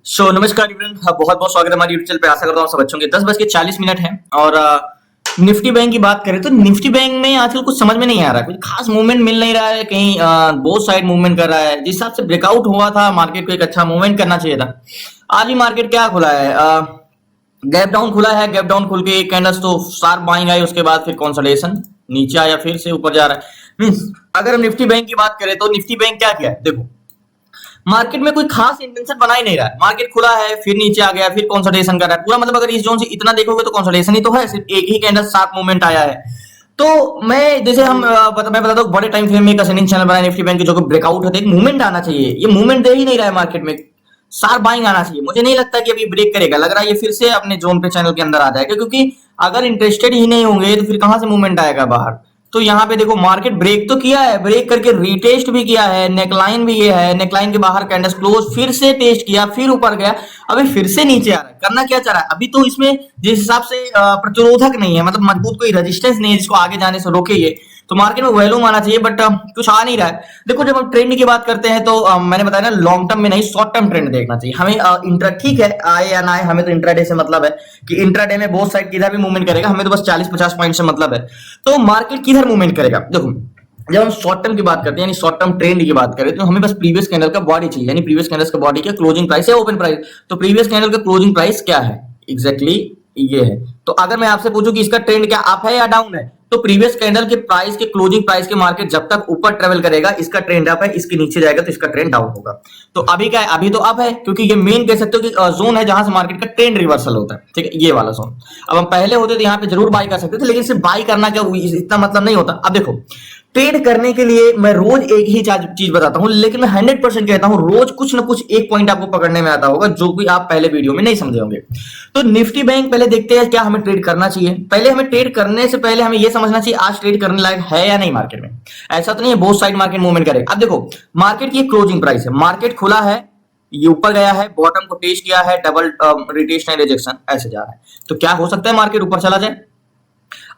नमस्कार एवरीवन, बहुत बहुत स्वागत है हमारे यूट्यूब चैनल पे। आशा करता हूँ सब अच्छे होंगे। 10:40 है और निफ्टी बैंक की बात करें तो निफ्टी बैंक में आजकल कुछ समझ में नहीं आ रहा है, कुछ खास मूवमेंट मिल नहीं रहा है। कहीं बोथ साइड मूवमेंट कर रहा है। जिस हिसाब से ब्रेकआउट हुआ था, मार्केट को एक अच्छा मूवमेंट करना चाहिए था। आज भी मार्केट क्या खुला है, गैप डाउन खुला है। गैप डाउन खुल के एक कैंडल्स तो शार्प बाइंग आई, उसके बाद फिर कंसोलिडेशन, नीचे आया, फिर से ऊपर जा रहा है। मींस अगर हम निफ्टी बैंक की बात करें तो निफ्टी बैंक क्या किया है, देखो मार्केट में कोई खास इंटेंशन बना ही नहीं रहा है। मार्केट खुला है, फिर नीचे आ गया, फिर कंसोलिडेशन कर रहा है पूरा। मतलब अगर इस जोन से इतना देखोगे तो कंसोलिडेशन ही तो है, सिर्फ एक ही कैंडल शार्प मूवमेंट आया है। तो मैं जैसे मैं बताता हूँ, बड़े टाइम फ्रेम में एक असेंडिंग चैनल बनाया निफ्टी बैंक की, जो कि ब्रेकआउट होता है, एक मूवमेंट आना चाहिए। ये मूवमेंट दे ही नहीं रहा है मार्केट में। शार्प बाइंग आना चाहिए। मुझे नहीं लगता कि अभी ब्रेक करेगा। लग रहा है ये फिर से अपने जोन पे चैनल के अंदर आ जाएगा, क्योंकि अगर इंटरेस्टेड ही नहीं होंगे तो फिर कहां से मूवमेंट आएगा बाहर। तो यहाँ पे देखो मार्केट ब्रेक तो किया है, ब्रेक करके रीटेस्ट भी किया है। नेकलाइन भी ये है, नेकलाइन के बाहर कैंडल क्लोज, फिर से टेस्ट किया, फिर ऊपर गया, अभी फिर से नीचे आ रहा है। करना क्या चाह रहा है अभी तो इसमें जिस हिसाब से प्रतिरोधक नहीं है, मतलब मजबूत कोई रेजिस्टेंस नहीं है जिसको आगे जाने से रोके ये, तो मार्केट में वैल्यूम आना चाहिए, बट कुछ आ नहीं रहा है। देखो जब हम ट्रेंड की बात करते हैं तो मैंने बताया ना, लॉन्ग टर्म में नहीं, शॉर्ट टर्म ट्रेंड देखना चाहिए हमें। इंट्रा ठीक है, आए या ना आए, हमें तो इंट्राडे से मतलब है कि इंट्राडे में बोथ साइड किधर भी मूवमेंट करेगा, हमें तो बस 40-50 पॉइंट से मतलब है। तो मार्केट किधर मूवमेंट करेगा, देखो जब हम शॉर्ट टर्म की बात करते हैं, यानी शॉर्ट टर्म ट्रेंड की बात करें, तो हमें बस प्रीवियस कैंडल का बॉडी चाहिए, यानी प्रीवियस कैंडल का बॉडी क्या, क्लोजिंग प्राइस या ओपन प्राइस। तो प्रीवियस कैंडल का क्लोजिंग प्राइस क्या है, एग्जैक्टली ये है। तो अगर मैं आपसे पूछूं कि इसका ट्रेंड क्या अप है या डाउन है, तो प्रीवियस कैंडल के प्राइस के क्लोजिंग प्राइस के मार्केट जब तक ऊपर ट्रेवल करेगा, इसका ट्रेंड अप है, इसके नीचे जाएगा तो इसका ट्रेंड डाउन होगा। तो अभी क्या है, अभी तो अप है, क्योंकि ये मेन कह सकते हो कि जोन है जहां से मार्केट का ट्रेंड रिवर्सल होता है। ठीक है, ये वाला जोन। अब हम पहले होते तो यहाँ पे जरूर बाई कर सकते थे, लेकिन सिर्फ बाई करना क्या इतना मतलब नहीं होता। अब देखो ट्रेड करने के लिए मैं रोज एक ही चीज बताता हूं, लेकिन मैं 100% कहता हूं रोज कुछ ना कुछ एक पॉइंट आपको पकड़ने में आता होगा, जो कि आप पहले वीडियो में नहीं समझे होंगे। तो निफ्टी बैंक पहले देखते हैं क्या हमें ट्रेड करना चाहिए। पहले हमें ट्रेड करने से पहले हमें यह समझना चाहिए आज ट्रेड करने लायक है या नहीं मार्केट में। ऐसा तो नहीं है बोथ साइड मार्केट मूवमेंट करेगा। अब देखो मार्केट की क्लोजिंग प्राइस है, मार्केट खुला है, ये ऊपर गया है, बॉटम को टेस्ट किया है, डबल रिटेस्ट एंड रिजेक्शन ऐसे जा रहा है। तो क्या हो सकता है मार्केट ऊपर चला जाए।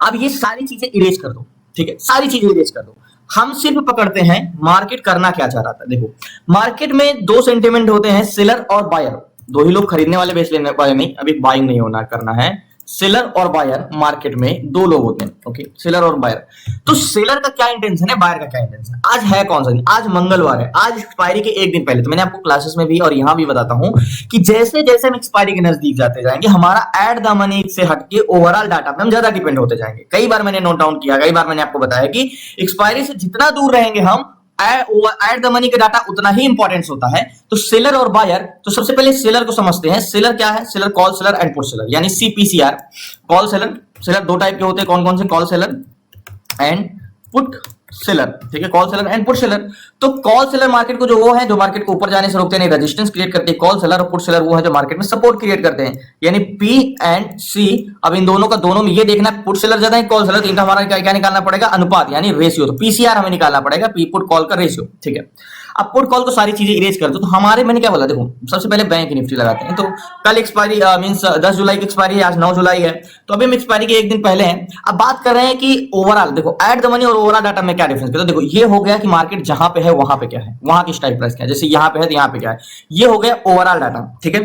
अब ये सारी चीजें इरेज कर दो, ठीक है, सारी चीजें इरेज कर दो। हम सिर्फ पकड़ते हैं मार्केट करना क्या चाह रहा था। देखो मार्केट में दो सेंटिमेंट होते हैं, सेलर और बायर। दो ही लोग, खरीदने वाले बेच लेने वाले नहीं, अभी बाइंग नहीं होना करना है। सेलर और बायर, मार्केट में दो लोग होते हैं, ओके, सेलर और बायर। तो सेलर का क्या इंटेंशन है, बायर का क्या इंटेंशन है। आज है कौन सा दिन, आज मंगलवार है, आज एक्सपायरी के एक दिन पहले। तो मैंने आपको क्लासेस में भी और यहां भी बताता हूं कि जैसे जैसे हम एक्सपायरी के नजदीक जाते जाएंगे, हमारा एट द मनी से हटके ओवरऑल डाटा पे हम ज्यादा डिपेंड होते जाएंगे। कई बार मैंने नोट डाउन किया, कई बार मैंने आपको बताया कि एक्सपायरी से जितना दूर रहेंगे हम, एट द मनी का डाटा उतना ही इंपॉर्टेंस होता है। तो सेलर और बायर, तो सबसे पहले सेलर को समझते हैं। सेलर क्या है, seller call seller and put seller, यानी सीपीसीआर। कॉल सेलर, सेलर दो टाइप के होते हैं, कौन कौन से, call seller and put seller. ठीक है, call seller and put seller. तो कॉल सेलर मार्केट को जो है जो मार्केट को ऊपर जाने से रोकते हैं, रेजिस्टेंस क्रिएट करते हैं। कॉल सेलर और पुट सेलर वो है जो मार्केट में सपोर्ट क्रिएट करते हैं, यानी पी एंड सी। अब इन दोनों का, दोनों में ये देखना पुट सेलर ज्यादा है कॉल सेलर, तो इनका हमारा क्या निकालना पड़ेगा, अनुपात यानी रेशियो। तो पीसीआर हमें निकालना पड़ेगा, पी पुट कॉल का रेशियो। ठीक है, अब पुट कॉल को सारी चीजें इरेज कर दो। तो हमारे, मैंने क्या बोला, देखो सबसे पहले बैंक निफ्टी लगाते हैं। तो कल एक्सपायरी मींस 10 जुलाई की एक्सपायरी है, आज 9 जुलाई है, तो अभी हम एक्सपायरी के एक दिन पहले हैं। अब बात कर रहे हैं कि ओवरऑल देखो एट द मनी और ओवरऑल डाटा में क्या डिफरेंस है। तो देखो ये हो गया कि मार्केट जहां पे है वहां पे क्या है, वहां की स्ट्राइक प्राइस क्या है। जैसे यहां पे है तो यहां पे क्या है, ये हो गया ओवरऑल डाटा। ठीक है,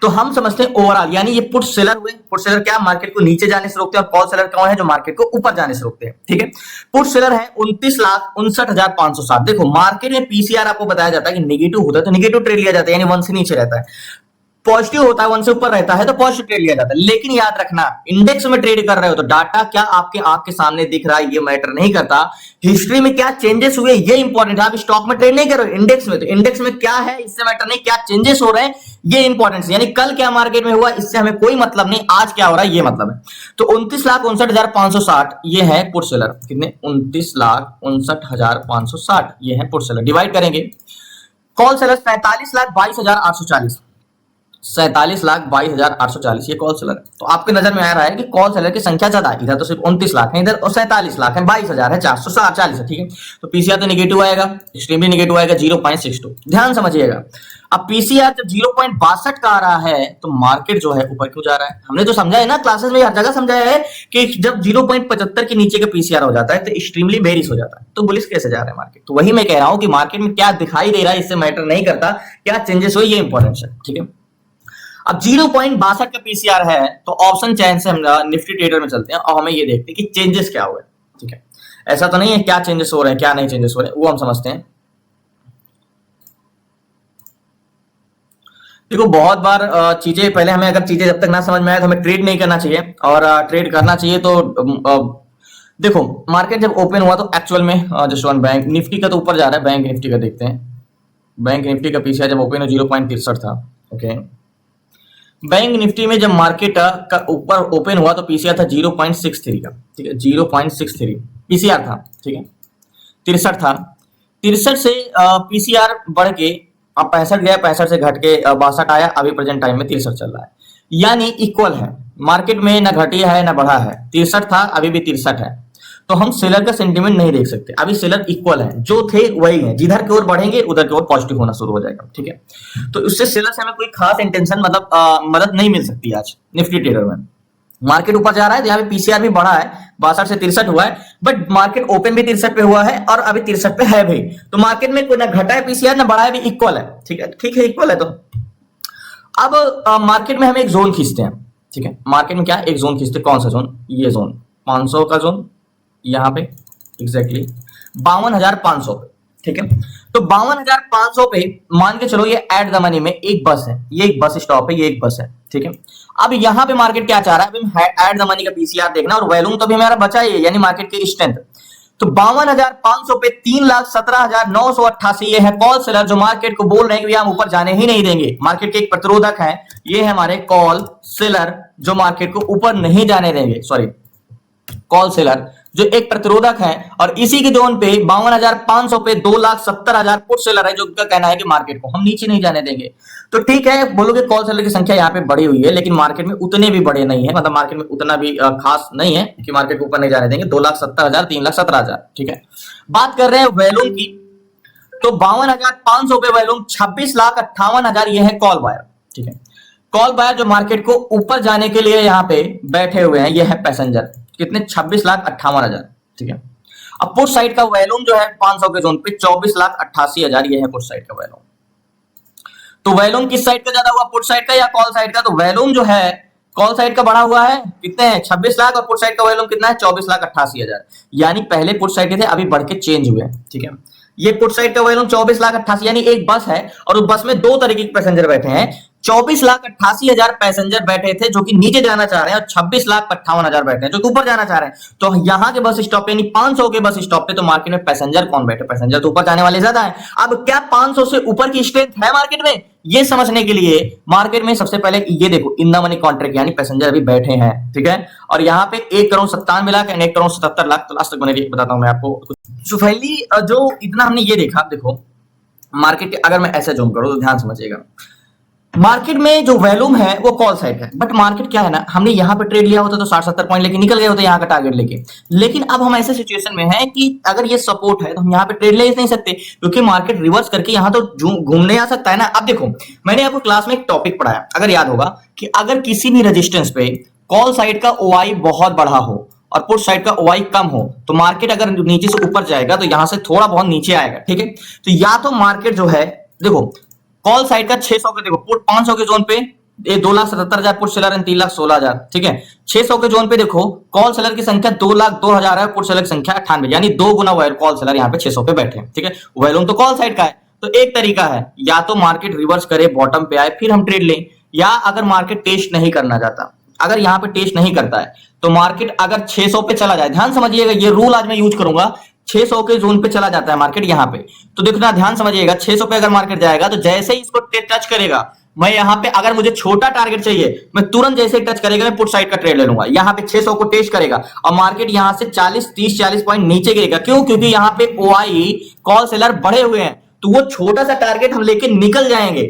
तो हम समझते हैं ओवरऑल, यानी ये पुट सेलर हुए। पुट सेलर क्या, मार्केट को नीचे जाने से रोकते हैं, और कॉल सेलर कौन है, जो मार्केट को ऊपर जाने से रोकते हैं। ठीक है, पुट सेलर है 29,59,560। देखो मार्केट में पीसीआर आपको बताया जाता है कि नेगेटिव होता है तो नेगेटिव ट्रेड लिया जाता है, यानी 1 से नीचे रहता है। पॉजिटिव होता है 1 से ऊपर रहता है तो पॉजिटिव ट्रेड लिया जाता है। लेकिन याद रखना, इंडेक्स में ट्रेड कर रहे हो तो डाटा क्या आपके आंख के सामने दिख रहा है ये मैटर नहीं करता। हिस्ट्री में क्या चेंजेस हुए ये इंपॉर्टेंट है। आप स्टॉक में ट्रेड नहीं कर रहे हो, इंडेक्स में, तो इंडेक्स में क्या है इससे मैटर नहीं, क्या चेंजेस हो रहे हैं ये इंपॉर्टेंट है। यानी कल क्या मार्केट में हुआ इससे हमें कोई मतलब नहीं, आज क्या हो रहा है ये मतलब है। तो 29,59,560 ये है पुट सेलर। कितने, 29,59,560 ये है पुट सेलर। डिवाइड करेंगे, कॉल सेलर 45,22,840। 47,22,840 ये कॉल सेलर है। तो आपके नजर में आ रहा है कि कॉल सेलर की संख्या ज्यादा है, इधर तो सिर्फ 29 लाख है, इधर 47 लाख है, 22,000 है, 440 है, ठीक है। तो पीसीआर तो नेगेटिव आएगा, एक्सट्रीमली नेगेटिव आएगा 0.62। ध्यान समझिएगा, अब पीसीआर जब 0.62 का आ रहा है तो मार्केट जो है ऊपर क्यों जा रहा है? हमने तो समझा है ना, क्लासेस में हर जगह समझाया है कि जब 0.75 के नीचे का पीसीआर हो जाता है तो एक्सट्रीमली बेरिश हो जाता है। तो बुलिश कैसे जा रहा है मार्केट? तो वही मैं कह रहा हूं कि मार्केट में क्या दिखाई दे रहा है इससे मैटर नहीं करता, क्या चेंजेस हुए ये इंपॉर्टेंट है, ठीक है। अब 0.62 का पीसीआर है तो ऑप्शन चेन से हम निफ्टी ट्रेडर में चलते हैं और हमें ये देखते हैं कि चेंजेस क्या हुए, ठीक है। ऐसा तो नहीं है क्या चेंजेस हो रहे हैं क्या नहीं चेंजेस हो रहे हैं, वो हम समझते हैं। देखो बहुत बार चीजें पहले हमें अगर चीजें जब तक ना समझ में आए तो हमें ट्रेड नहीं करना चाहिए, और ट्रेड करना चाहिए तो देखो मार्केट जब ओपन हुआ तो एक्चुअल में जस्ट वन बैंक निफ्टी का तो ऊपर जा रहा है, बैंक निफ्टी का देखते हैं। बैंक निफ्टी का पीछे जब ओपन हो 0.63 था, ओके। बैंक निफ्टी में जब मार्केट का ऊपर ओपन हुआ तो पीसीआर था 0.63 का, ठीक है, 0.63 पीसीआर था, ठीक है। 63 था, 63 से पीसीआर बढ़ के अब 65 गया, 65 से घट के 62 आया, अभी प्रेजेंट टाइम में 63 चल रहा है, यानी इक्वल है मार्केट में, ना घटिया है ना बढ़ा है, 63 था अभी भी 63 है। तो हम सेलर का सेंटीमेंट नहीं देख सकते, अभी सेलर इक्वल है, जो थे वही है, जिधर की ओर बढ़ेंगे उधर की ओर पॉजिटिव होना शुरू हो जाएगा, ठीक है। तो उससे सेलर से हमें कोई खास इंटेंशन मतलब मदद नहीं मिल सकती आज निफ्टी ट्रेडर में। मार्केट ऊपर जा रहा है तो यहाँ पे पीसीआर भी बढ़ा है, 62 से 63 हुआ है, बट मार्केट ओपन भी 63 पे हुआ है और अभी 63 पे है भी, तो मार्केट में कोई ना घटा है पीसीआर ना बढ़ा है, भी इक्वल है, ठीक है, ठीक है, इक्वल है। तो अब मार्केट में हम एक जोन खींचते हैं, ठीक है। मार्केट में क्या एक जोन खींचते हैं, कौन सा जोन? ये जोन 500 का जोन, यहाँ पे एग्जैक्टली 52,500 पे, ठीक है। तो 52,500 पे मान के चलो ये एट द मनी में एक बस है, ये एक बस स्टॉप है, ये एक बस है, ठीक है। अब यहाँ पे मार्केट क्या चाह रहा है, अभी एट द मनी का पीसीआर देखना और वैल्यूम तो भी हमारा बचा ही है, यानी मार्केट की स्ट्रेंथ। तो 52,500 पे 3,17,988 ये है कॉल सेलर जो मार्केट को बोल रहे हैं कि हम ऊपर जाने ही नहीं देंगे। मार्केट के एक प्रतिरोधक है, ये है हमारे कॉल सेलर जो मार्केट को ऊपर नहीं जाने देंगे, सॉरी कॉल सेलर जो एक प्रतिरोधक है, और इसी के जोन पे 52,500 पे 2,70,000 पुट सेलर है जो उनका कहना है कि मार्केट को हम नीचे नहीं जाने देंगे। तो ठीक है, बोलोगे कॉल सेलर की संख्या यहाँ पे बढ़ी हुई है, लेकिन मार्केट में उतने भी बड़े नहीं है, मतलब मार्केट में उतना भी खास नहीं है कि मार्केट को ऊपर नहीं जाने देंगे। 2,70,000 3,17,000, ठीक है। बात कर रहे हैं वैल्यूम की, तो 52,500 पे वैल्यूम 26,58,000 ये है कॉल बायर, ठीक है। कॉल बायर जो मार्केट को ऊपर जाने के लिए यहाँ पे बैठे हुए हैं, ये है पैसेंजर, कितने? 26,58,000, ठीक है। अब पुट साइड का वैल्यूम जो है 500 के जोन पे 24,88,000 ये है पुट साइड का वैल्यूम। तो वैल्यूम किस साइड का ज्यादा हुआ, पुट साइड का या कॉल साइड का? तो वैल्यूम जो है कॉल साइड का बढ़ा हुआ है, कितने हैं? 26 लाख, और पुट साइड का वैल्यूम कितना है? 24,88,000, यानी पहले पुट साइड के थे अभी बढ़ के चेंज हुए, ठीक है। ये पुट साइड का वैल्यूम 24,88,000, यानी एक बस है और उस बस में दो तरीके के पैसेंजर बैठे हैं। 24,88,000 पैसेंजर बैठे थे जो कि नीचे जाना चाह रहे हैं, और 26,58,000 बैठे हैं जो कि ऊपर जाना चाह रहे हैं। तो यहाँ के बस स्टॉप पे यानी 500 के बस स्टॉप पे तो मार्केट में पैसेंजर कौन बैठे? पैसेंजर तो ऊपर जाने वाले ज्यादा है। अब क्या 500 से ऊपर की स्ट्रेंथ है मार्केट में? ये समझने के लिए मार्केट में सबसे पहले ये देखो इन द मनी कॉन्ट्रैक्ट, यानी पैसेंजर अभी बैठे हैं, ठीक है। और यहाँ पे 1,97 लाख एंड 1,77 लाख, तो लास्ट तक मैंने बताता हूँ मैं आपको। सो फाइनली जो इतना हमने ये देखा, देखो मार्केट अगर मैं ऐसे जूम करूं तो ध्यान समझिएगा, मार्केट में जो वैल्यूम है वो कॉल साइड है, बट मार्केट क्या है ना, हमने यहाँ पे ट्रेड लिया होता तो 60-70 पॉइंट लेके निकल गए होते यहाँ का टारगेट लेके। लेकिन अब हम ऐसे सिचुएशन में हैं कि अगर ये सपोर्ट है तो हम यहाँ पे ट्रेड ले ही नहीं सकते, क्योंकि मार्केट रिवर्स करके यहाँ तो घूमने आ सकता है ना। अब देखो मैंने आपको क्लास में एक टॉपिक पढ़ाया, अगर याद होगा, कि अगर किसी भी रेजिस्टेंस पे कॉल साइड का ओआई बहुत बढ़ा हो और पुट साइड का ओआई कम हो, तो मार्केट अगर नीचे से ऊपर जाएगा तो यहां से थोड़ा बहुत नीचे आएगा, ठीक है। तो या तो मार्केट जो है, देखो कॉल साइड का 600 के, देखो पुट 500 के जोन पे ये 2,77,000 पुट सेलर एंड 3,16,000, ठीक है। 600 के जोन पे देखो कॉल सेलर की संख्या 2,02,000 है, पुट सेलर की संख्या 98, यानी 2 गुना कॉल सेलर यहाँ पे 600 पे बैठे हैं, ठीक है। वैल्यूम तो कॉल साइड का है। तो एक तरीका है, या तो मार्केट रिवर्स करे बॉटम पे आए फिर हम ट्रेड लें, या अगर मार्केट टेस्ट नहीं करना चाहता, अगर यहाँ पे टेस्ट नहीं करता है तो मार्केट अगर 600 पे चला जाए, ध्यान समझिएगा ये रूल आज मैं यूज करूंगा, 600 के जोन पे चला जाता है मार्केट यहाँ पे, तो देखना ध्यान समझिएगा, 600 पे अगर मार्केट जाएगा तो जैसे ही इसको टच करेगा, मैं यहाँ पे अगर मुझे छोटा टारगेट चाहिए, मैं तुरंत जैसे टच करेगा मैं पुट साइड का ट्रेड ले लूंगा। यहाँ पे 600 को टेस्ट करेगा और मार्केट यहाँ से 40 पॉइंट नीचे गिरेगा, क्यों? क्योंकि यहाँ पे ओआई कॉल सेलर बढ़े हुए हैं, तो वो छोटा सा टारगेट हम लेके निकल जाएंगे।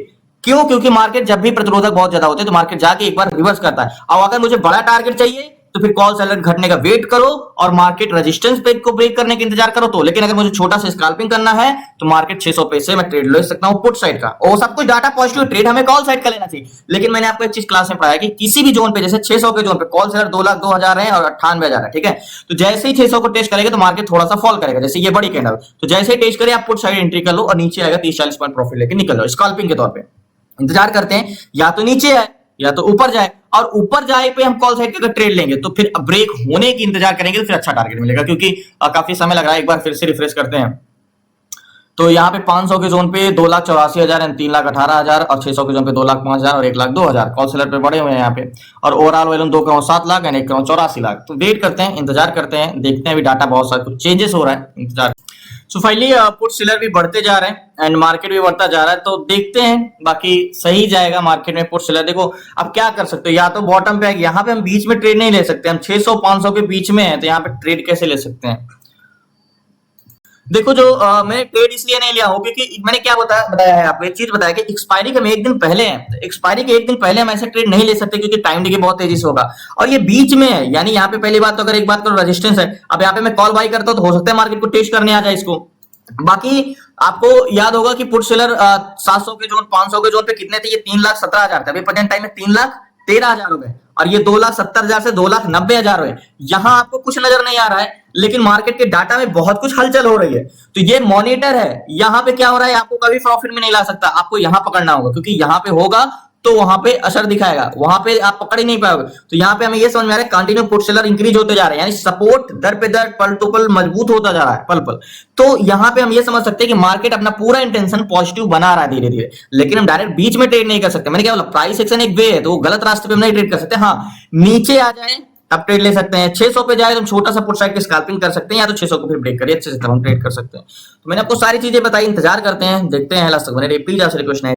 क्यों? क्योंकि मार्केट जब भी प्रतिरोधक बहुत ज्यादा होते हैं तो मार्केट जाके एक बार रिवर्स करता है। और अगर मुझे बड़ा टारगेट चाहिए तो फिर कॉल सेलर घटने का वेट करो और मार्केट रेजिस्टेंस पे को ब्रेक करने का इंतजार करो। तो लेकिन अगर मुझे छोटा सा स्कैल्पिंग करना है तो मार्केट 600 पे से मैं ट्रेड ले सकता हूं पुट साइड का, और सब कुछ डाटा पॉजिटिव, ट्रेड हमें कॉल साइड का लेना चाहिए। लेकिन मैंने आपको एक चीज क्लास में पढ़ाया कि किसी भी जोन पे, जैसे 600 के जोन पे कॉल सेलर 2,02,000 है और 98,000 है, ठीक है, तो जैसे ही 600 को टेस्ट करेगा तो मार्केट थोड़ा सा फॉल करेगा, जैसे ये बड़ी कैंडल, तो जैसे ही टेस्ट करे आप पुट साइड एंट्री कर लो और नीचे आएगा 30-40 पॉइंट प्रॉफिट लेके निकल लो स्कैल्पिंग के तौर पे। इंतजार करते हैं या तो नीचे आए या तो ऊपर जाए, और ऊपर जाए पे हम कॉल साइड का ट्रेड लेंगे तो फिर ब्रेक होने की इंतजार करेंगे तो फिर अच्छा टारगेट मिलेगा, क्योंकि काफी समय लग रहा है। एक बार फिर से रिफ्रेश करते हैं तो यहाँ पे 500 के जोन पे 2,84,000 एंड 3,18,000 और 600 के जोन पे 2,05,000 और 1,02,000 कॉल सेलर पे बड़े हुए हैं यहाँ पे, और ओवरऑल वैल्यूम 2,07 लाख एंड 1,84,00,000। तो वेट करते हैं, इंतजार करते हैं, देखते हैं अभी डाटा बहुत सारा कुछ चेंजेस हो रहा है, इंतजार। सो फाइनली पुट सेलर भी बढ़ते जा रहे हैं एंड मार्केट भी बढ़ता जा रहा है, तो देखते हैं बाकी सही जाएगा मार्केट में पुट सेलर। देखो अब क्या कर सकते हो, या तो बॉटम पे आएगी, यहाँ पे हम बीच में ट्रेड नहीं ले सकते, हम 600-500 के बीच में है तो यहाँ पे ट्रेड कैसे ले सकते हैं। देखो जो मैंने ट्रेड इसलिए नहीं लिया हूँ क्योंकि मैंने क्या बताया है आपको, एक चीज बताया कि एक्सपायरी के हम एक दिन पहले हैं, एक्सपायरी के एक दिन पहले हम ऐसे ट्रेड नहीं ले सकते क्योंकि टाइम डिले बहुत तेजी से होगा, और ये बीच में है। यानी यहाँ पे पहली बात तो अगर एक बात करो रेजिस्टेंस है, अब यहाँ पे मैं कॉल बाई करता हूँ तो हो सकता है मार्केट को टेस्ट करने आ जाए इसको। बाकी आपको याद होगा कि पुट सेलर 700 के जोन 500 के जोन पे कितने थे, ये 3,17,000 थे, अभी प्रेजेंट टाइम में 3,13,000 हो गए, और ये 2,70,000 से 2,90,000 हुए। यहां आपको कुछ नजर नहीं आ रहा है लेकिन मार्केट के डाटा में बहुत कुछ हलचल हो रही है, तो ये मॉनिटर है। यहां पे क्या हो रहा है आपको कभी प्रॉफिट में नहीं ला सकता, आपको यहां पकड़ना होगा, क्योंकि यहां पे होगा तो वहां पे असर दिखाएगा, वहां पे आप पकड़ ही नहीं पाओगे। तो यहाँ पे हमें ये समझ में आ रहा है कंटिन्यू पुट सेलर इंक्रीज होते जा रहे हैं, यानी सपोर्ट दर पे दर पल टू पल मजबूत होता जा रहा है पल पल। तो यहाँ पे हम ये समझ सकते हैं कि मार्केट अपना पूरा इंटेंशन पॉजिटिव बना रहा है धीरे धीरे, लेकिन हम डायरेक्ट बीच में ट्रेड नहीं कर सकते। मैंने क्या बोला, प्राइस एक्शन एक वे है, तो गलत रास्ते पे हम नहीं ट्रेड कर सकते। हाँ, नीचे आ जाए तब ट्रेड ले सकते हैं, 600 पे जाए तो हम छोटा सा पुट साइड की स्कैल्पिंग कर सकते हैं, या तो 600 को फिर ब्रेक करिए अच्छे से तब हम ट्रेड कर सकते हैं। तो मैंने आपको सारी चीजें बताई, इंतजार करते हैं, देखते हैं लास्ट तक बने रहिए। प्लीज आपसे रिक्वेस्ट है।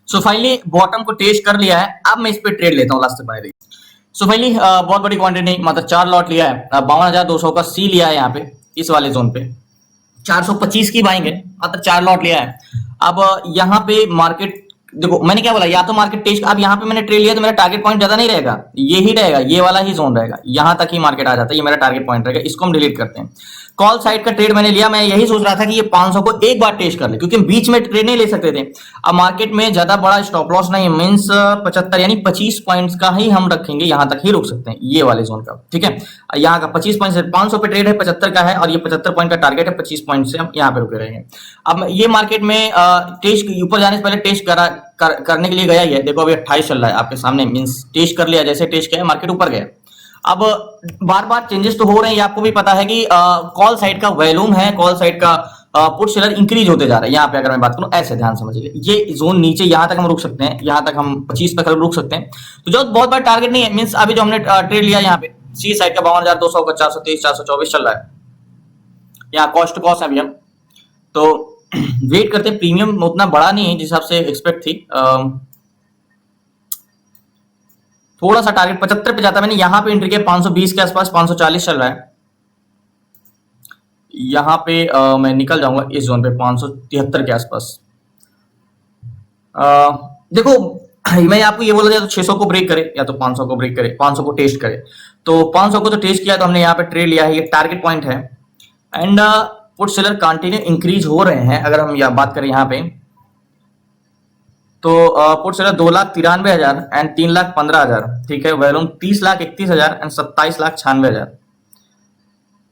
सो फाइनली बॉटम को टेस्ट कर लिया है, अब मैं इस पे ट्रेड लेता हूँ, लास्ट तक बने रहिए। सो फाइनली बहुत बड़ी क्वांटिटी नहीं, मतलब 4 लॉट लिया है, 52,200 का सी लिया है यहाँ पे इस वाले जोन पे, 425 की बाइंग है, मतलब 4 लॉट लिया है। अब यहाँ पे मार्केट देखो मैंने क्या बोला, या तो मार्केट टेस्ट, अब यहाँ पे मैंने ट्रेड लिया तो मेरा टारगेट पॉइंट ज्यादा नहीं रहेगा, ये ही रहेगा, ये वाला ही जोन रहेगा, यहाँ तक ही मार्केट आ जाता है, ये मेरा टारगेट पॉइंट रहेगा, इसको हम डिलीट करते हैं। कॉल साइड का ट्रेड मैंने लिया, मैं यही सोच रहा था कि ये 500 को एक बार टेस्ट कर ले, क्योंकि बीच में ट्रेड नहीं ले सकते थे। अब मार्केट में ज्यादा बड़ा स्टॉप लॉस नहीं है, मींस 75 यानी 25 पॉइंट्स का ही हम रखेंगे, यहां तक ही रुक सकते हैं ये वाले जोन का, ठीक है। यहाँ का 25 पॉइंट से 500 पे ट्रेड है, 75 का है, और ये 75 पॉइंट का टारगेट है, 25 पॉइंट से हम यहाँ पे रुके रहेंगे। अब ये मार्केट में टेस्ट ऊपर जाने से पहले टेस्ट करने के लिए गया ही है। देखो अभी 28 चल रहा है आपके सामने, मींस टेस्ट कर लिया, जैसे टेस्ट किया मार्केट ऊपर गया। अब बार बार चेंजेस तो हो रहे हैं, ये आपको भी पता है कि कॉल साइड का वॉल्यूम है, कॉल साइड का पुट सेलर इंक्रीज होते जा रहे हैं। यहाँ पे अगर मैं बात करूं, ऐसे ध्यान समझिए, ये जोन नीचे यहाँ तक हम रुक सकते हैं, यहाँ तक हम 25 तक रुक सकते हैं, तो जो बहुत बड़ा टारगेट नहीं है। मींस अभी जो हमने ट्रेड लिया यहाँ पे सी साइड का 52,200 का 423 424 चल रहा है, यहाँ कॉस्ट टू कॉस्ट है अभी हम, तो वेट करते हैं। प्रीमियम उतना बड़ा नहीं है जिस हिसाब से एक्सपेक्ट थी, थोड़ा सा टारगेट 75 पे जाता है। मैंने यहाँ पे एंट्री किया 520 के आसपास, 540 चल रहा है, यहाँ पे मैं निकल जाऊंगा इस जोन पे 573 के आसपास। देखो मैं आपको ये बोला जाए तो 600 को ब्रेक करे या तो 500 को ब्रेक करे, 500 को टेस्ट करे, तो 500 को तो टेस्ट किया तो हमने यहाँ पे ट्रेड लिया है, ये टारगेट पॉइंट है। And put seller continue increase हो रहे हैं। अगर हम बात करें यहाँ पे तो पुट सेलर 2,93,000 एंड 3,15,000, ठीक है। वैल्यूम 30,31,000 एंड 27,96,000,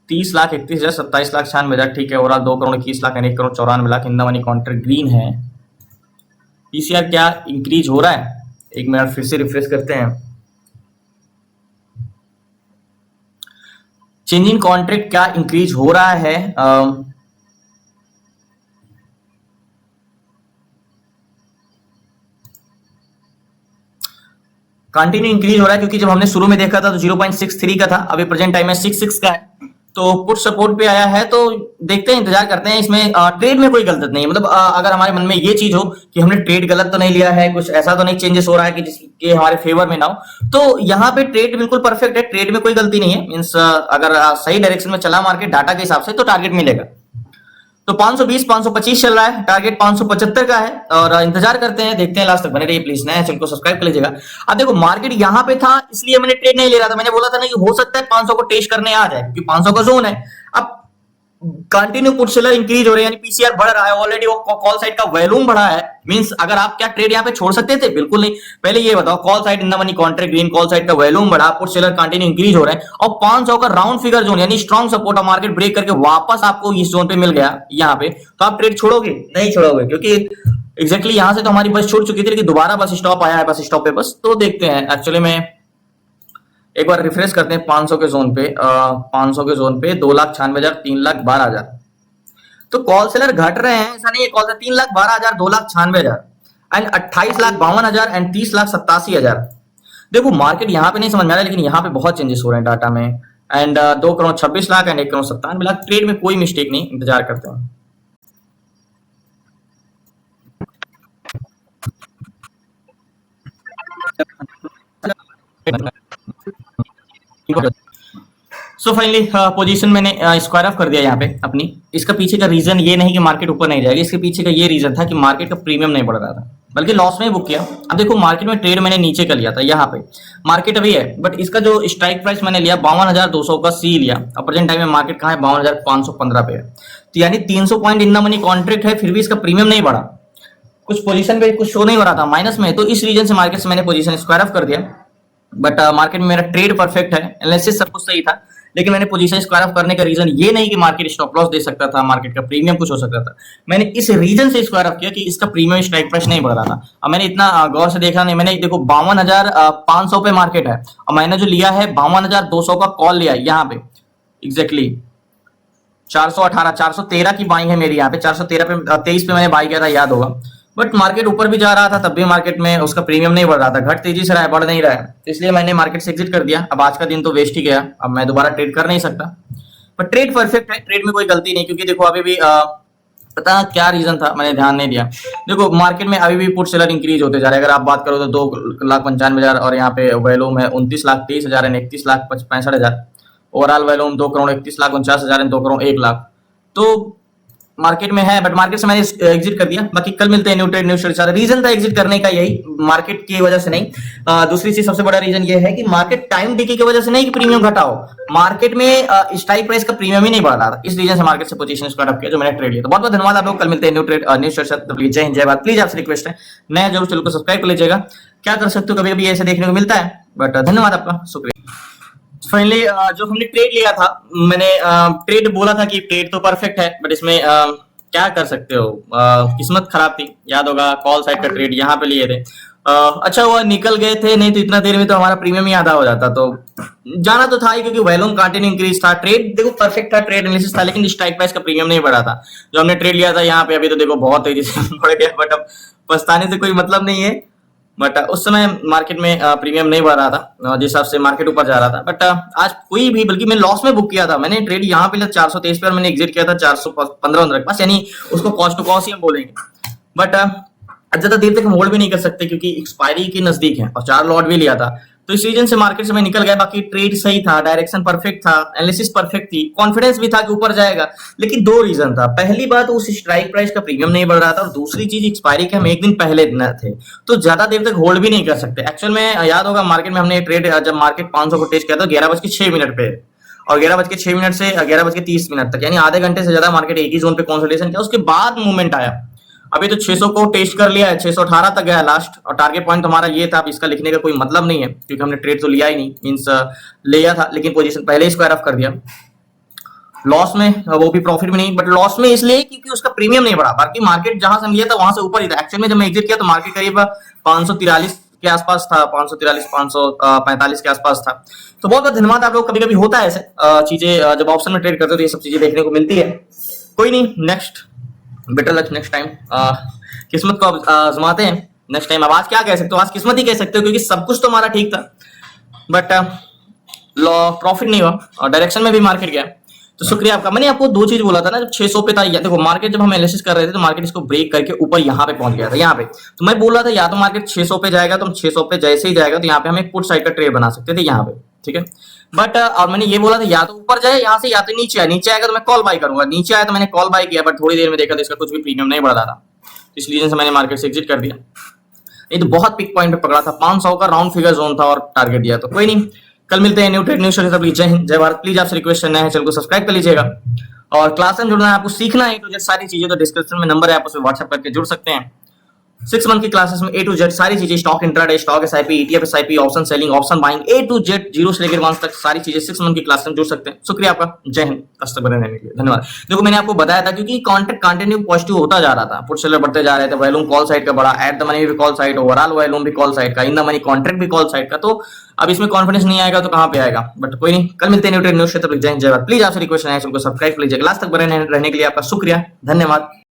30,31,000 27,96,000, ठीक है। Overall 2,21,00,000 and 1,94,00,000 in the money contract green है। पीसीआर क्या इंक्रीज हो रहा है, एक मिनट फिर से रिफ्रेश करते हैं। चेंजिंग कॉन्ट्रैक्ट क्या इंक्रीज हो रहा है, कंटिन्यू इंक्रीज हो रहा है, क्योंकि जब हमने शुरू में देखा था तो 0.63 का था, अभी प्रेजेंट टाइम में 66 का है, तो पुट सपोर्ट पे आया है। तो देखते हैं, इंतजार करते हैं। इसमें ट्रेड में कोई गलत नहीं है, मतलब अगर हमारे मन में ये चीज हो कि हमने ट्रेड गलत तो नहीं लिया है, कुछ ऐसा तो नहीं चेंजेस हो रहा है कि जिसके हमारे फेवर में ना हो, तो यहाँ पे ट्रेड बिल्कुल परफेक्ट है, ट्रेड में कोई गलती नहीं है। मीन्स अगर सही डायरेक्शन में चला मार्केट डाटा के हिसाब से तो टारगेट मिलेगा। तो 520 525 चल रहा है, टारगेट 575 का है और इंतजार करते हैं, देखते हैं लास्ट तक बने रहिए प्लीज, नया चैनल को सब्सक्राइब कर लीजिएगा। अब देखो मार्केट यहाँ पे था इसलिए मैंने ट्रेड नहीं ले रहा था, मैंने बोला था ना कि हो सकता है 500 को टेस्ट करने आ जाए क्योंकि 500 का जोन है। अब कंटिन्यू पुट सेलर इंक्रीज हो रहे हैं, यानी पीसीआर बढ़ रहा है, ऑलरेडी वो कॉल साइड का वॉल्यूम बढ़ा है। मींस अगर आप क्या ट्रेड यहाँ पे छोड़ सकते थे? बिल्कुल नहीं। पहले ये बताओ, call side in the money contract green, call side का वॉल्यूम बढ़ा, पुट सेलर कंटिन्यू इंक्रीज हो रहा है और 500 का राउंड फिगर जोन यानी स्ट्रॉन्ग सपोर्ट और मार्केट ब्रेक करके वापस आपको इस जोन पे मिल गया यहाँ पे, तो आप ट्रेड छोड़ोगे? नहीं छोड़ोगे, क्योंकि एग्जैक्टली यहां से तो हमारी बस छूट चुकी थी, लेकिन दोबारा बस स्टॉप आया है बस स्टॉप पे बस। तो देखते हैं, एक्चुअली में एक बार रिफ्रेश करते हैं 500 के जोन पे, 500 के जोन पे 2,96,000 3,12,000। तो कॉल सेलर घट रहे हैं, ऐसा नहीं है। Call 3,12,000 2,96,000 and 28,52,000 and 30,87,000। देखो मार्केट यहाँ पे नहीं समझ में आ रहा है, लेकिन यहाँ पे बहुत चेंजेस हो रहे हैं डाटा में। एंड 2,26,00,000 एंड 1,97,00,000 ट्रेड में कोई मिस्टेक नहीं, इंतजार करते हैं। सो फाइनली पोजीशन मैंने स्क्वायर ऑफ कर दिया यहाँ पे अपनी। इसका पीछे का रीजन ये नहीं कि मार्केट ऊपर नहीं जाएगी, इसके पीछे का ये रीजन था कि मार्केट का प्रीमियम नहीं बढ़ रहा था, बल्कि लॉस में ही बुक किया। अब देखो मार्केट में ट्रेड मैंने नीचे का लिया था, यहाँ पे मार्केट अभी है, बट इसका जो स्ट्राइक प्राइस मैंने लिया 52,200 का सी लिया। अब प्रेजेंट टाइम में मार्केट कहाँ है? 52,515 पे है, तो यानी 300 point in the money contract है, फिर भी इसका प्रीमियम नहीं बढ़ा। कुछ पोजीशन पे कुछ शो नहीं हो रहा था माइनस में, तो इस रीजन से मार्केट से मैंने पोजीशन स्क्वायर ऑफ कर दिया। बट मार्केट में मेरा ट्रेड परफेक्ट है, एनालिसिस सब कुछ सही था, लेकिन मैंने पोजीशन स्क्वायर ऑफ करने का रीजन ये नहीं कि मार्केट स्टॉप लॉस दे सकता था, मार्केट का प्रीमियम कुछ हो सकता था। मैंने इस रीजन से स्क्वायर ऑफ किया कि इसका प्रीमियम स्ट्राइक प्राइस नहीं बढ़ रहा था। अब मैंने इतना गौर से देखा नहीं, मैंने देखो 52,500 पे मार्केट है और मैंने जो लिया है 52,200 का कॉल लिया है यहाँ पे, एग्जैक्टली 418 413 की बाइंग है मेरी यहाँ पे, 413 पे 23 पे मैंने बाई किया था, याद होगा। बट मार्केट ऊपर भी जा रहा था, तब भी मार्केट में उसका प्रीमियम नहीं बढ़ रहा था, घट तेजी से रहा है, बढ़ नहीं रहा है, तो इसलिए मैंने मार्केट से एग्जिट कर दिया। अब आज का दिन तो वेस्ट ही गया, अब मैं दोबारा ट्रेड कर नहीं सकता। पर ट्रेड परफेक्ट है, ट्रेड में कोई गलती नहीं, क्योंकि देखो अभी भी पता क्या रीजन था, मैंने ध्यान नहीं दिया। देखो मार्केट में अभी भी पुट सेलर इंक्रीज होते जा रहे हैं। अगर आप बात करो तो 2,95,000 और यहाँ पे वैल्यूम है 29,23,000 एंड 31,65,000। Overall volume 2,31,49,000 and 2,01,00,000। तो मार्केट में है, बट मार्केट से मैंने एग्जिट कर दिया। बाकी कल मिलते हैं new trade new share. Reason था एग्जिट करने का यही, मार्केट की वजह से नहीं। दूसरी चीज सबसे बड़ा रीजन ये है कि मार्केट टाइम डिके की वजह से नहीं कि प्रीमियम घटाओ, मार्केट में स्ट्राइक प्राइस का प्रीमियम ही नहीं बढ़ रहा था, इस रीजन से मार्केट से पोजीशन स्क्वायर अप किया जो मैंने ट्रेड लिया। तो बहुत बहुत धन्यवाद आप लोग, कल मिलते हैं new trade new share. Please जय हिंद जय भारत। प्लीज आपसे रिक्वेस्ट है, नया जरूर चैनल को सब्सक्राइब कर लीजिएगा। क्या कर सकते हो, कभी कभी ऐसे देखने को मिलता है, बट धन्यवाद आपका, शुक्रिया। फाइनली जो हमने ट्रेड लिया था, मैंने ट्रेड बोला था कि ट्रेड तो परफेक्ट है, बट इसमें क्या कर सकते हो, किस्मत खराब थी। याद होगा कॉल साइड का ट्रेड यहाँ पे लिए थे, अच्छा हुआ निकल गए थे, नहीं तो इतना देर में तो हमारा प्रीमियम ही आधा हो जाता। तो जाना तो था ही, क्योंकि वॉल्यूम कंटिन्यू इंक्रीज था, ट्रेड देखो परफेक्ट था, ट्रेड एनालिसिस था, लेकिन स्ट्राइक प्राइस का प्रीमियम नहीं बढ़ा था जो हमने ट्रेड लिया था यहाँ पे। अभी तो देखो बहुत तेजी से बढ़ गया, बट अब पछताने से कोई मतलब नहीं है। बट उस समय मार्केट में प्रीमियम नहीं बढ़ रहा था, जिस हिसाब से मार्केट ऊपर जा रहा था। बट आज कोई भी, बल्कि मैं लॉस में बुक किया था, मैंने ट्रेड यहाँ पे 423 पे और मैंने एग्जिट किया था 415 के पास, यानी उसको कॉस्ट टू कॉस्ट ही हम बोलेंगे। बट ज्यादा देर तक हम होल्ड भी नहीं कर सकते क्योंकि एक्सपायरी के नजदीक है और 4 लॉट भी लिया था, तो इस रीजन से मार्केट से मैं निकल गया। बाकी ट्रेड सही था, डायरेक्शन परफेक्ट था, एनालिसिस परफेक्ट थी, कॉन्फिडेंस भी था कि ऊपर जाएगा, लेकिन 2 रीजन था। पहली बात, उस स्ट्राइक प्राइस का प्रीमियम नहीं बढ़ रहा था, और दूसरी चीज एक्सपायरी के हम एक दिन पहले न थे, तो ज्यादा देर तक होल्ड भी नहीं कर सकते। एक्चुअल में याद होगा मार्केट में हमने ट्रेड, जब मार्केट 500 को टेस्ट किया था 11:06 पे, और 11:06 से 11:30 तक, यानी आधे घंटे से ज्यादा मार्केट एक ही जोन पे कंसोलिडेशन किया, उसके बाद मूवमेंट आया। अभी तो 600 को टेस्ट कर लिया है, 618 तक गया लास्ट, और टारगेट पॉइंट हमारा ये था। अब इसका लिखने का कोई मतलब नहीं है क्योंकि हमने ट्रेड तो लिया ही नहीं, मींस लिया था लेकिन पोजीशन पहले ही स्क्वायर ऑफ कर दिया। लॉस में, वो भी प्रॉफिट में नहीं, बट लॉस में इसलिए क्योंकि उसका प्रीमियम नहीं बढ़ा। बाकी मार्केट जहां से हम लिया था वहां से ऊपर ही था। एक्चुअल में जब मैं एग्जिट किया तो मार्केट करीब 543 के आसपास था, 543 545 के आसपास था। तो बहुत बहुत धन्यवाद आप लोग। कभी कभी होता है ऐसे चीजें, जब ऑप्शन में ट्रेड करते हो तो ये सब चीजें देखने को मिलती है। कोई नहीं, next better luck next time, किस्मत को आजमाते हैं नेक्स्ट टाइम। अब आज क्या कह सकते हो, आज किस्मत ही कह सकते हो, क्योंकि सब कुछ तो हमारा ठीक था, बट प्रॉफिट नहीं हुआ और डायरेक्शन में भी मार्केट गया। तो शुक्रिया आपका। मैंने आपको 2 चीज बोला था ना, जब 600 पे था, देखो मार्केट जब हम एनालिसिस कर रहे थे तो मार्केट इसको ब्रेक करके ऊपर यहाँ पे पहुंच गया था, यहाँ पे। तो मैं बोल रहा था या तो मार्केट 600 पे जाएगा, तो हम 600 पे जैसे ही जाएगा तो यहाँ पे हम एक पुट साइड का ट्रेड बना सकते थे यहाँ पे। ठीक है। बट और मैंने ये बोला था या तो ऊपर जाए यहाँ से या तो नीचे आए, नीचे आएगा तो मैं कॉल बाय करूंगा, नीचे आया तो मैंने कॉल बाय किया, बट थोड़ी देर में देखा तो इसका कुछ भी प्रीमियम नहीं बढ़ रहा था, इसलिए से मैंने मार्केट से एग्जिट कर दिया। ये तो बहुत पिक पॉइंट पे पकड़ा था, 500 का राउंड फिगर जोन था और टारगेट दिया, तो कोई नहीं, कल मिलते हैं न्यू ट्रेड न्यू स्टोरी। तब जय हिंद जय भारत। प्लीज आपसे रिक्वेस्ट करना है, चैनल को सब्सक्राइब कर लीजिएगा और क्लास में जुड़ना है, आपको सीखना है तो सारी चीजें, तो डिस्क्रिप्शन में नंबर है, आप उसमें व्हाट्सएप करके जुड़ सकते हैं। 6 मंथ की क्लासेस में A to Z सारी चीजें, stock intraday, stock SIP, ETF SIP, option selling, option buying, A to Z zero से लेकर एडवांस तक सारी चीजें 6 मंथ की क्लास में जुड़ सकते हैं। शुक्रिया आपका, जय हिंद, कष्ट बने रहने के लिए धन्यवाद। देखो मैंने आपको बताया था क्योंकि कॉन्ट्रैक्ट कंटिन्यू पॉजिटिव होता जा रहा था, पुट सेलर बढ़ते जा रहे थे, वॉल्यूम कॉल साइड का बढ़ा, एट द मनी भी कॉल साइड, ओवरऑल वॉल्यूम भी कॉल साइड का, इन द मनी कॉन्ट्रैक्ट भी कॉल साइड का, तो अब इसमें कॉन्फिडेंस नहीं आएगा तो कहां पे आएगा, बट कोई नहीं, कल मिलते हैं न्यू ट्रेड न्यूज से। तब तक जय हिंद जय भारत। प्लीज आपसे रिक्वेस्ट है, चैनल को सब्सक्राइब कर लीजिएगा। लास्ट तक बने रहने के लिए आपका शुक्रिया, धन्यवाद।